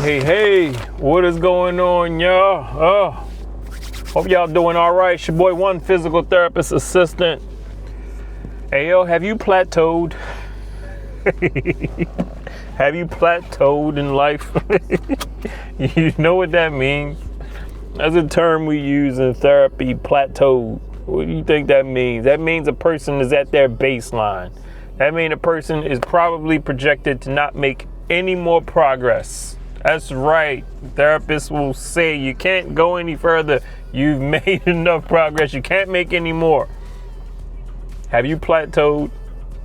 Hey, what is going on, y'all? Hope y'all doing all right. It's your boy, One Physical Therapist Assistant. Hey, yo, have you plateaued? Have you plateaued in life? You know what that means? That's a term we use in therapy, plateaued. What do you think that means? That means a person is at their baseline. That means a person is probably projected to not make any more progress. That's right. Therapists will say you can't go any further. You've made enough progress. You can't make any more. Have you plateaued?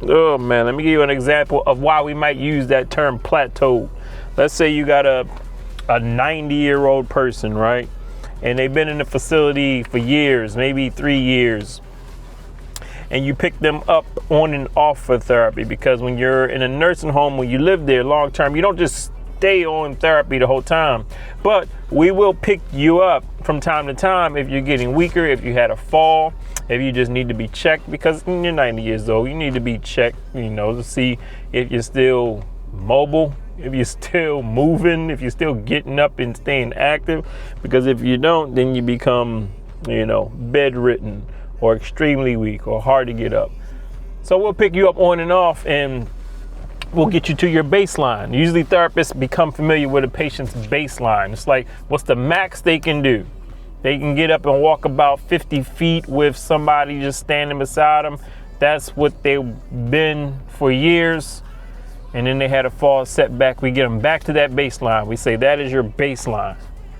Oh man, let me give you an example of why we might use that term plateau. Let's say you got a 90-year-old person, right? And they've been in the facility for years, maybe 3 years. And you pick them up on and off for therapy, because when you're in a nursing home, when you live there long term, you don't just stay on therapy the whole time. But we will pick you up from time to time if you're getting weaker, if you had a fall, if you just need to be checked, because you're 90 years old, you need to be checked, to see if you're still mobile, if you're still moving, if you're still getting up and staying active. Because if you don't, then you become, bedridden or extremely weak or hard to get up. So we'll pick you up on and off, and we'll get you to your baseline. Usually therapists become familiar with a patient's baseline. It's like, what's the max they can do? They can get up and walk about 50 feet with somebody just standing beside them. That's what they've been for years. And then they had a fall setback. We get them back to that baseline. We say that is your baseline.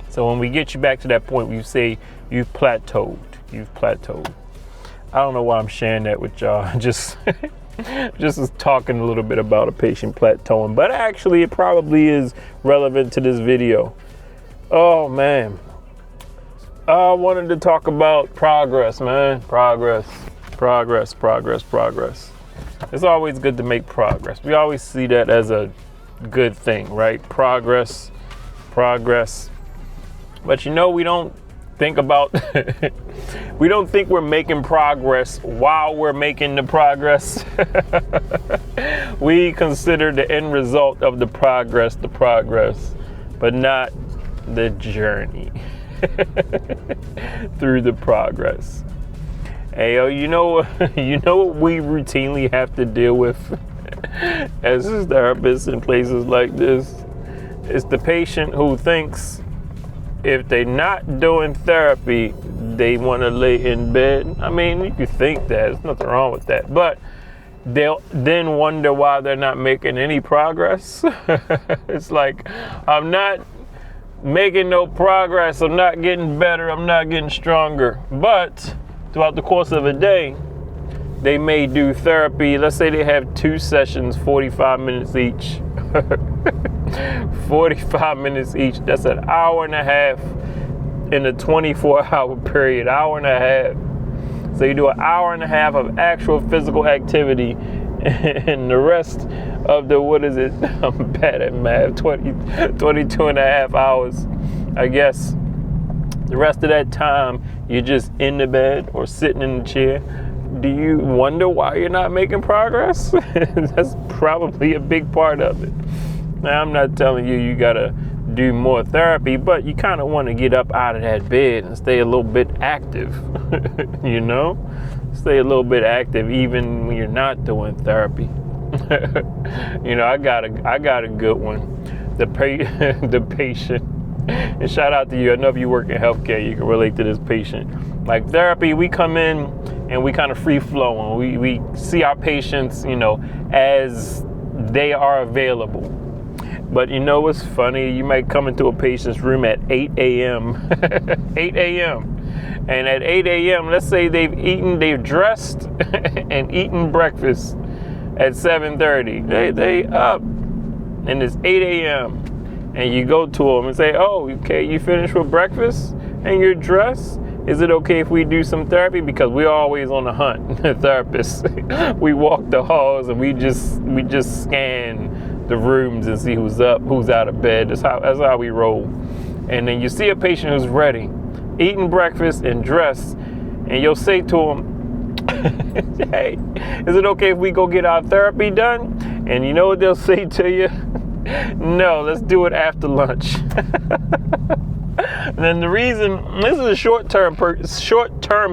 So when we get you back to that point, we say you've plateaued. You've plateaued. I don't know why I'm sharing that with y'all. Just talking a little bit about a patient plateauing, but actually it probably is relevant to this video. Oh man, I wanted to talk about progress, man. Progress. It's always good to make progress. We always see that as a good thing, right? Progress. But we don't think about we don't think we're making progress while we're making the progress. We consider the end result of the progress, but not the journey through the progress. Hey, yo, you know what we routinely have to deal with as therapists in places like this? It's the patient who thinks if they're not doing therapy, they want to lay in bed. I mean, you can think that. There's nothing wrong with that. But they'll then wonder why they're not making any progress. It's like, I'm not making no progress. I'm not getting better. I'm not getting stronger. But throughout the course of a day, they may do therapy. Let's say they have 2 sessions, 45 minutes each. 45 minutes each. That's an hour and a half in a 24-hour period. Hour and a half. So you do an hour and a half of actual physical activity, and the rest of the, I'm bad at math, 22 and a half hours, I guess. The rest of that time, you're just in the bed or sitting in the chair. Do you wonder why you're not making progress? That's probably a big part of it. Now, I'm not telling you gotta do more therapy, but you kind of want to get up out of that bed and stay a little bit active. Stay a little bit active even when you're not doing therapy. I got a good one. The patient. And shout out to you. I know if you work in healthcare, you can relate to this patient. Like therapy, we come in and we kind of free flowing. We see our patients, as they are available. But what's funny? You might come into a patient's room at 8 a.m. 8 a.m. And at 8 a.m., let's say they've dressed and eaten breakfast at 7:30. They up, and it's 8 a.m. And you go to them and say, oh, okay, you finished with breakfast and you're dressed? Is it okay if we do some therapy? Because we're always on the hunt, therapists. We walk the halls and we just scan the rooms and see who's up, who's out of bed. That's how we roll. And then you see a patient who's ready, eating breakfast and dressed, and you'll say to them, hey, is it okay if we go get our therapy done? And you know what they'll say to you? No, let's do it after lunch. And then the reason, this is a short-term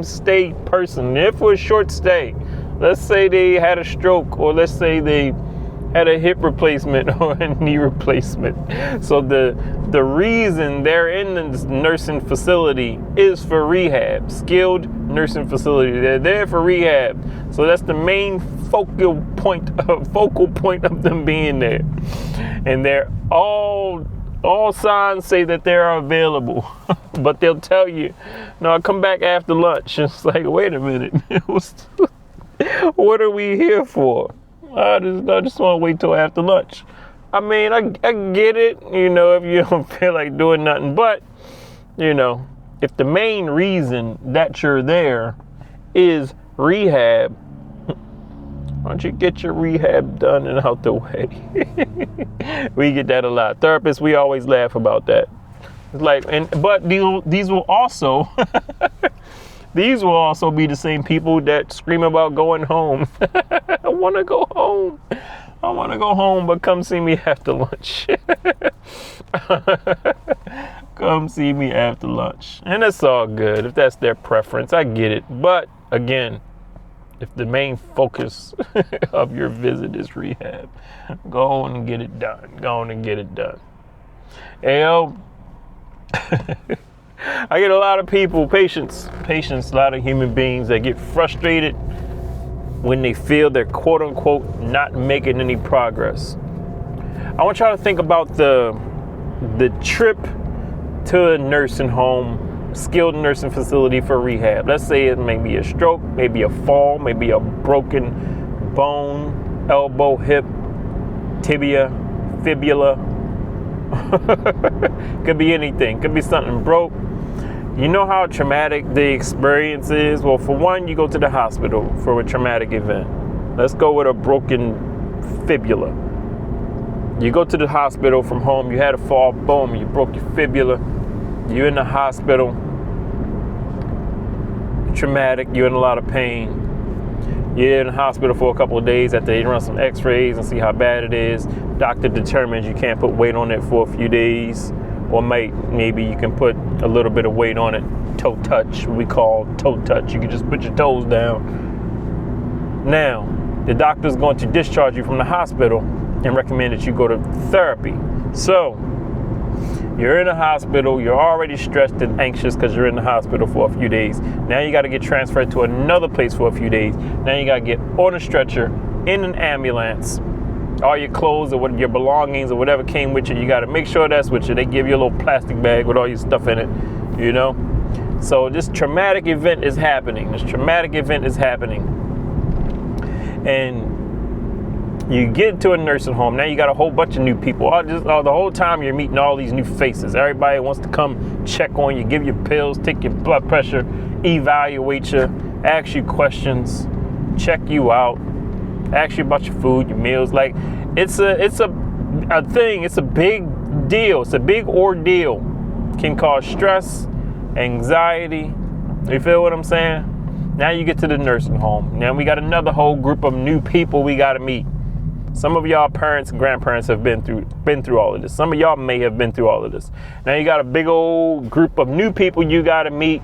stay person. If for a short stay, let's say they had a stroke, or let's say they had a hip replacement or a knee replacement. So the reason they're in the nursing facility is for rehab, skilled nursing facility. They're there for rehab. So that's the main focal point of them being there. And they're all signs say that they're available, but they'll tell you, no, I'll come back after lunch. It's like, wait a minute. What are we here for? I just want to wait till after lunch. I mean, I get it, if you don't feel like doing nothing, but, if the main reason that you're there is rehab, why don't you get your rehab done and out the way? We get that a lot. Therapists, we always laugh about that. It's like, but these will also these will also be the same people that scream about going home. I want to go home. I want to go home, but come see me after lunch. Come see me after lunch. And that's all good. If that's their preference, I get it. But again, if the main focus of your visit is rehab, go on and get it done. Go on and get it done. I get a lot of people, patients, a lot of human beings that get frustrated when they feel they're quote unquote not making any progress. I want y'all to think about the trip to a nursing home, skilled nursing facility for rehab. Let's say it may be a stroke, maybe a fall, maybe a broken bone, elbow, hip, tibia, fibula. Could be anything. Could be something broke. You know how traumatic the experience is? Well, for one, you go to the hospital for a traumatic event. Let's go with a broken fibula. You go to the hospital from home, you had a fall, boom, you broke your fibula. You're in the hospital, traumatic, you're in a lot of pain. You're in the hospital for a couple of days after they run some x-rays and see how bad it is. Doctor determines you can't put weight on it for a few days, or maybe you can put a little bit of weight on it. Toe touch, we call toe touch. You can just put your toes down. Now, the doctor's going to discharge you from the hospital and recommend that you go to therapy. So, you're in the hospital, you're already stressed and anxious because you're in the hospital for a few days. Now you got to get transferred to another place for a few days. Now you got to get on a stretcher, in an ambulance. All your clothes or your belongings or whatever came with you, you got to make sure that's with you. They give you a little plastic bag with all your stuff in it, So this traumatic event is happening. And you get to a nursing home. Now you got a whole bunch of new people. The whole time you're meeting all these new faces. Everybody wants to come check on you, give you pills, take your blood pressure, evaluate you, ask you questions, check you out, ask you about your food, your meals. Like it's a thing. It's a big deal. It's a big ordeal. Can cause stress, anxiety. You feel what I'm saying? Now you get to the nursing home. Now we got another whole group of new people we got to meet. Some of y'all parents and grandparents have been through all of this. Some of y'all may have been through all of this. Now you got a big old group of new people you got to meet.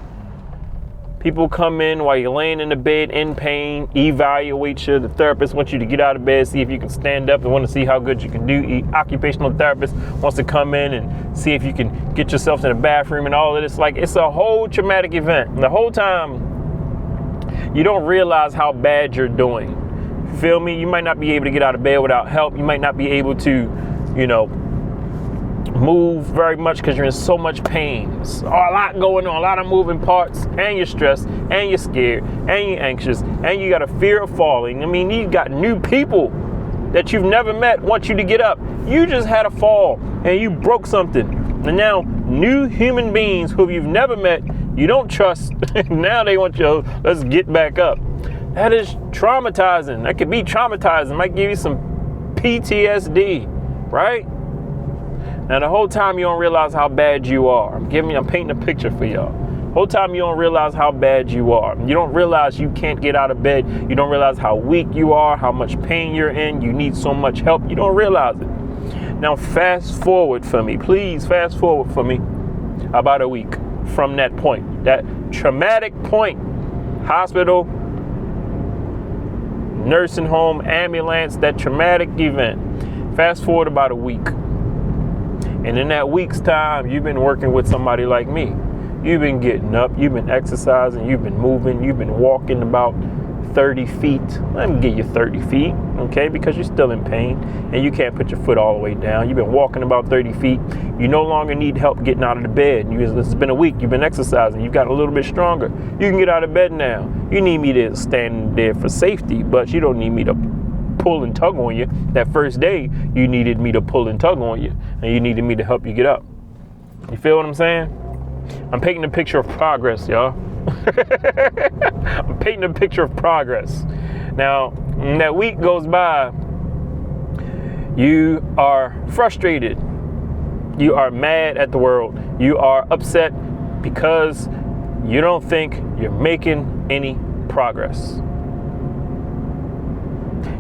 People come in while you're laying in the bed in pain, evaluate you. The therapist wants you to get out of bed, see if you can stand up and want to see how good you can do. Occupational therapist wants to come in and see if you can get yourself in the bathroom and all of this. Like, it's a whole traumatic event. And the whole time, you don't realize how bad you're doing. Feel me? You might not be able to get out of bed without help. You might not be able to, move very much because you're in so much pain. There's a lot going on, a lot of moving parts, and you're stressed, and you're scared, and you're anxious, and you got a fear of falling. I mean, you got new people that you've never met want you to get up. You just had a fall, and you broke something. And now, new human beings who you've never met, you don't trust, now they want you, let's get back up. That is traumatizing. That could be traumatizing. Might give you some PTSD, right? Now the whole time you don't realize how bad you are. I'm painting a picture for y'all. The whole time you don't realize how bad you are. You don't realize you can't get out of bed. You don't realize how weak you are, how much pain you're in. You need so much help. You don't realize it. Now fast forward for me. Please fast forward for me about a week from that point. That traumatic point. Hospital, nursing home, ambulance, that traumatic event. Fast forward about a week. And in that week's time, you've been working with somebody like me. You've been getting up, you've been exercising, you've been moving, you've been walking about 30 feet. Let me give you 30 feet, okay? Because you're still in pain and you can't put your foot all the way down. You've been walking about 30 feet. You no longer need help getting out of the bed. It's been a week. You've been exercising. You've got a little bit stronger. You can get out of bed now. You need me to stand there for safety, but you don't need me to pull and tug on you. That first day, you needed me to pull and tug on you, and you needed me to help you get up. You feel what I'm saying? I'm painting a picture of progress, y'all. I'm painting a picture of progress. Now, when that week goes by, you are frustrated. You are mad at the world. You are upset because you don't think you're making any progress.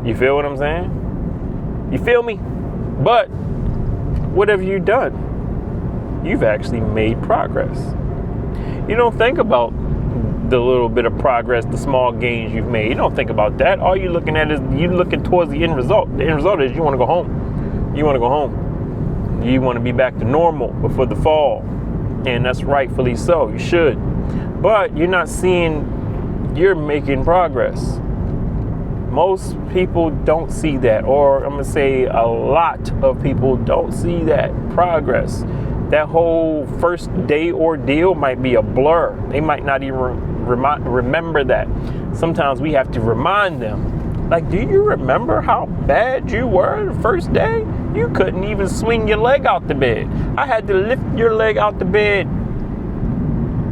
You feel what I'm saying? You feel me? But what have you done? You've actually made progress. You don't think about the little bit of progress, the small gains you've made. You don't think about that. All you're looking at is you're looking towards the end result. The end result is you want to go home. You want to go home. You want to be back to normal before the fall. And that's rightfully so. You should. But you're not seeing you're making progress. Most people don't see that. Or I'm going to say a lot of people don't see that progress. That whole first day ordeal might be a blur. They might not even remember that. Sometimes we have to remind them. Like, do you remember how bad you were the first day? You couldn't even swing your leg out the bed. I had to lift your leg out the bed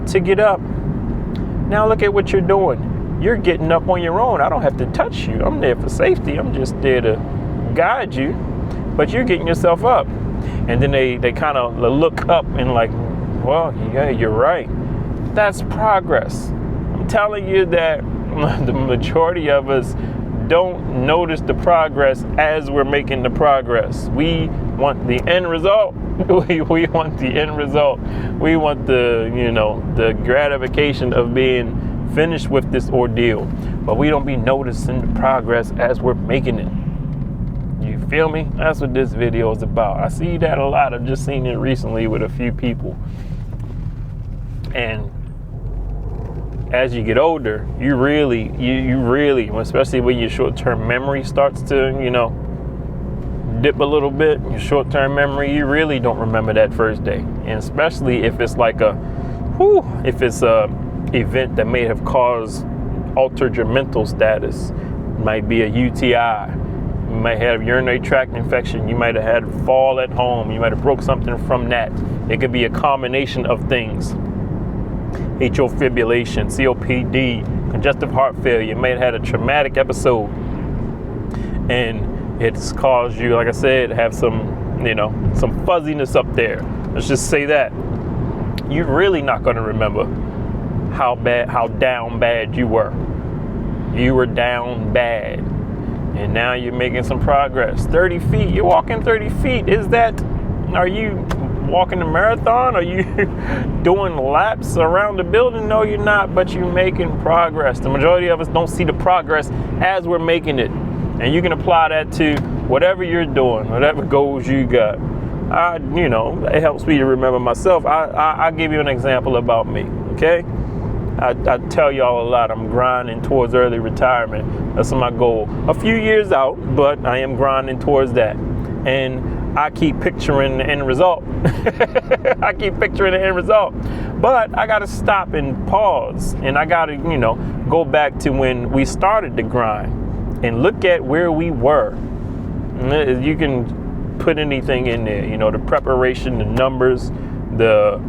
to get up. Now look at what you're doing. You're getting up on your own. I don't have to touch you. I'm there for safety. I'm just there to guide you. But you're getting yourself up. And then they kind of look up and like, well, yeah, you're right. That's progress. I'm telling you that the majority of us don't notice the progress as we're making the progress. We want the end result. We want the end result. We want the gratification of being finished with this ordeal. But we don't be noticing the progress as we're making it. You feel me? That's what this video is about. I see that a lot. I've just seen it recently with a few people. And as you get older, you really, especially when your short-term memory starts to, dip a little bit, your short-term memory, you really don't remember that first day. And especially if it's like a event that may have altered your mental status. It might be a UTI. You might have urinary tract infection. You might have had a fall at home. You might have broke something from that. It could be a combination of things. Atrial fibrillation, COPD, congestive heart failure. You may have had a traumatic episode. And it's caused you, like I said, to have some fuzziness up there. Let's just say that. You're really not going to remember how down bad you were. You were down bad. And now you're making some progress. 30 feet, you're walking 30 feet. Are you walking a marathon? Are you doing laps around the building? No, you're not, but you're making progress. The majority of us don't see the progress as we're making it. And you can apply that to whatever you're doing, whatever goals you got. It helps me to remember myself. I'll give you an example about me, okay? I tell y'all a lot, I'm grinding towards early retirement. That's my goal. A few years out, but I am grinding towards that. And I keep picturing the end result. But I got to stop and pause. And I got to, go back to when we started the grind and look at where we were. You can put anything in there, the preparation, the numbers, the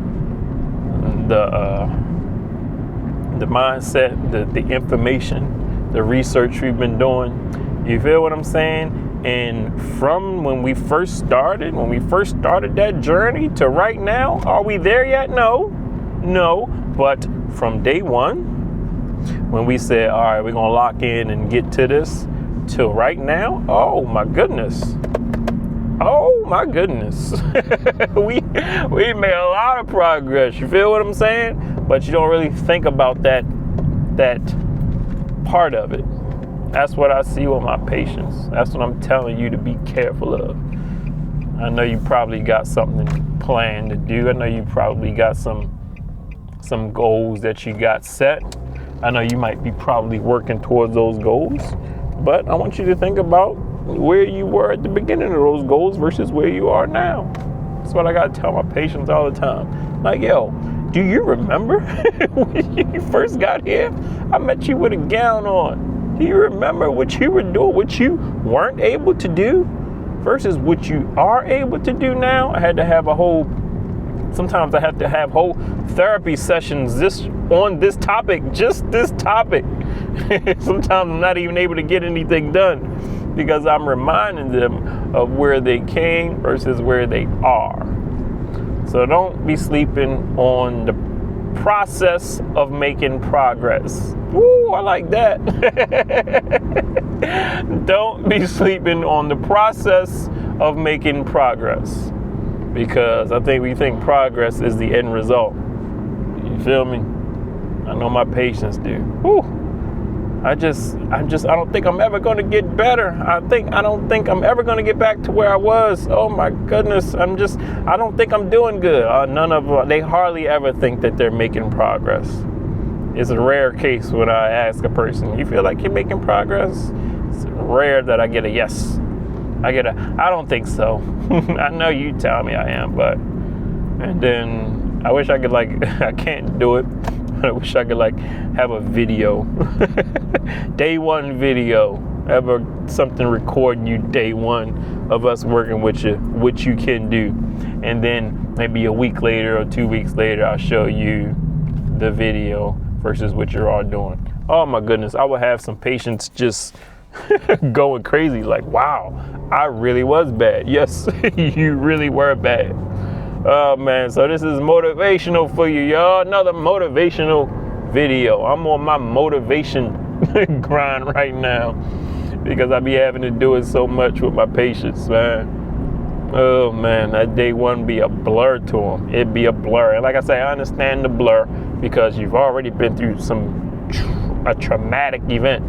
mindset, the information, the research we've been doing. You feel what I'm saying? And from when we first started that journey to right now, are we there yet? No. But from day one, when we said, all right, we're going to lock in and get to this, till right now, oh my goodness. Oh my goodness. we made a lot of progress. You feel what I'm saying? But you don't really think about that part of it. That's what I see with my patients. That's what I'm telling you to be careful of. I know you probably got something planned to do. I know you probably got some goals that you got set. I know you might be probably working towards those goals, but I want you to think about where you were at the beginning of those goals versus where you are now. That's what I gotta tell my patients all the time. Like, yo, do you remember when you first got here? I met you with a gown on. Do you remember what you were doing, what you weren't able to do versus what you are able to do now? Sometimes I have to have whole therapy sessions on this topic, just this topic. Sometimes I'm not even able to get anything done because I'm reminding them of where they came versus where they are. So don't be sleeping on the process of making progress. Ooh, I like that. Don't be sleeping on the process of making progress, because I think we think progress is the end result. You feel me? I know my patients do. Whew. I don't think I'm ever going to get better. I don't think I'm ever going to get back to where I was. Oh my goodness. I don't think I'm doing good. They hardly ever think that they're making progress. It's a rare case when I ask a person, you feel like you're making progress? It's rare that I get a yes. I don't think so. I know you tell me I am, and then I wish I could I can't do it. I wish I could have a video, day one video, something recording you day one of us working with you, what you can do. And then maybe a week later or 2 weeks later, I'll show you the video versus what you're all doing. Oh my goodness. I would have some patients just going crazy. Like, wow, I really was bad. Yes, you really were bad. Oh man, so this is motivational for you, y'all. Another motivational video. I'm on my motivation grind right now because I be having to do it so much with my patients, man. Oh man, that day one be a blur to them. It'd be a blur. And like I say, I understand the blur because you've already been through a traumatic event.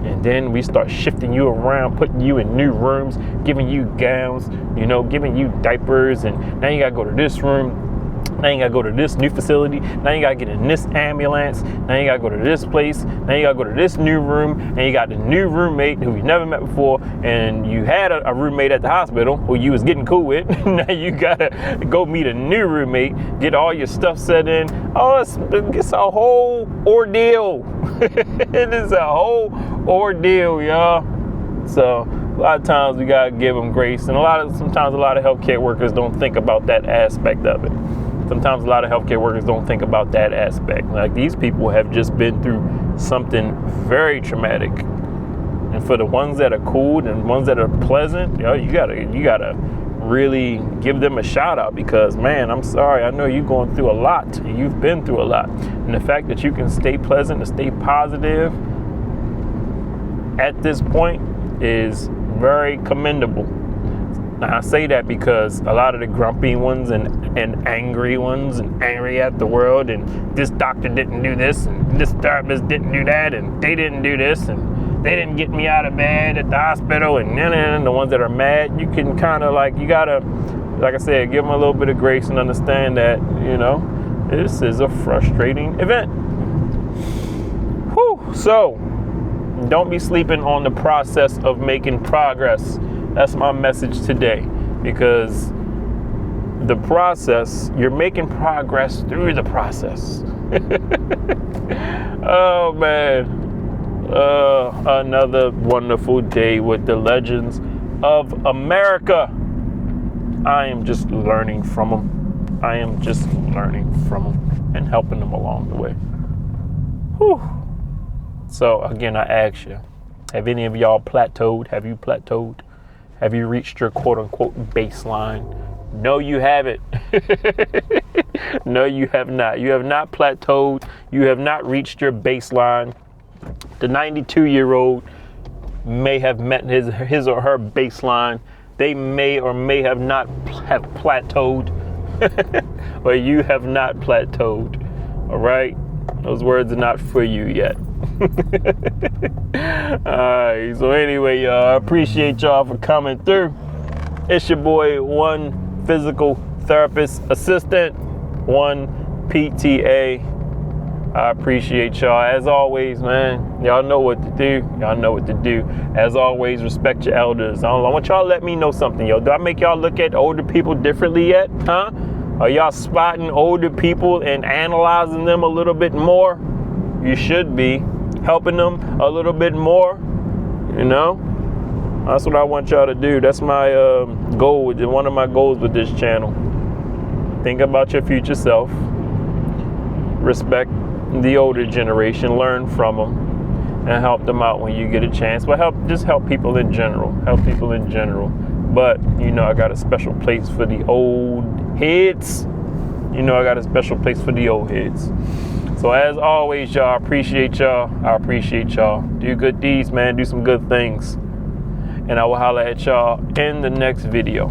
And then we start shifting you around, putting you in new rooms, giving you gowns, giving you diapers, and now you gotta go to this room. Now you gotta go to this new facility. Now you gotta get in this ambulance. Now you gotta go to this place. Now you gotta go to this new room. And you got the new roommate who you never met before. And you had a roommate at the hospital who you was getting cool with. Now you gotta go meet a new roommate, get all your stuff set in. Oh, it's a whole ordeal. It is a whole ordeal, y'all. So a lot of times we gotta give them grace, and sometimes a lot of healthcare workers don't think about that aspect of it. Sometimes a lot of healthcare workers don't think about that aspect. Like, these people have just been through something very traumatic, and for the ones that are cool and ones that are pleasant, you gotta really give them a shout out, because man, I'm sorry, I know you're going through a lot. You've been through a lot, and the fact that you can stay pleasant and stay positive at this point is very commendable. Now I say that because a lot of the grumpy ones and angry ones and angry at the world, and this doctor didn't do this and this therapist didn't do that and they didn't do this and they didn't get me out of bed at the hospital, and the ones that are mad, you can kind of you gotta, like I said, give them a little bit of grace and understand that, this is a frustrating event. Whew. So don't be sleeping on the process of making progress. That's my message today, because the process, you're making progress through the process. Oh man. Another wonderful day with the legends of America. I am just learning from them. And helping them along the way. Whew. So again, I ask you, have any of y'all plateaued? Have you plateaued? Have you reached your quote unquote baseline? No, you haven't. No, you have not. You have not plateaued. You have not reached your baseline. The 92-year-old may have met his or her baseline they may or may have not have plateaued, or you have not plateaued. All right, those words are not for you yet. All right, so anyway, y'all, I appreciate y'all for coming through. It's your boy, one physical therapist assistant, one PTA. I appreciate y'all. As always, man, y'all know what to do. Y'all know what to do. As always, respect your elders. I want y'all to let me know something, yo. Do I make y'all look at older people differently yet? Huh? Are y'all spotting older people and analyzing them a little bit more? You should be. Helping them a little bit more, you know? That's what I want y'all to do. That's my goal, one of my goals with this channel. Think about your future self. Respect the older generation. Learn from them and help them out when you get a chance. But just help people in general. Help people in general. But, you know, I got a special place for the old heads. You know, I got a special place for the old heads. So as always, y'all, I appreciate y'all. I appreciate y'all. Do good deeds, man. Do some good things. And I will holler at y'all in the next video.